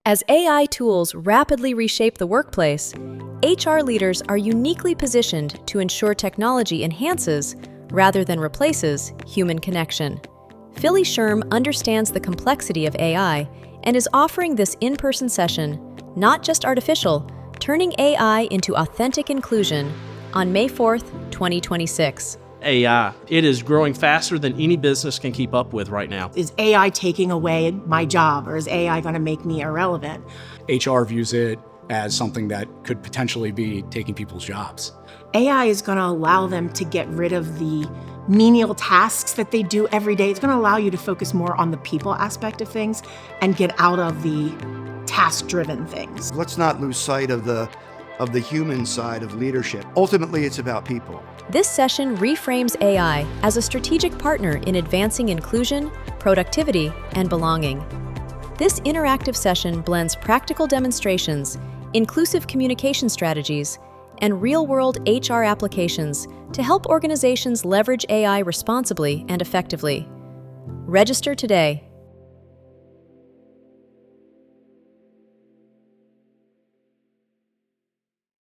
As AI tools rapidly reshape the workplace, HR leaders are uniquely positioned to ensure technology enhances, rather than replaces, human connection. Philly Sherm understands the complexity of AI and is offering this in-person session, Not Just Artificial, Turning AI into Authentic Inclusion, on May 4th, 2026. AI. It is growing faster than any business can keep up with right now. Is AI taking away my job, or is AI going to make me irrelevant? HR views it as something that could potentially be taking people's jobs. AI is going to allow them to get rid of the menial tasks that they do every day. It's going to allow you to focus more on the people aspect of things and get out of the task-driven things. Let's not lose sight of the human side of leadership. Ultimately, it's about people. This session reframes AI as a strategic partner in advancing inclusion, productivity, and belonging. This interactive session blends practical demonstrations, inclusive communication strategies, and real-world HR applications to help organizations leverage AI responsibly and effectively. Register today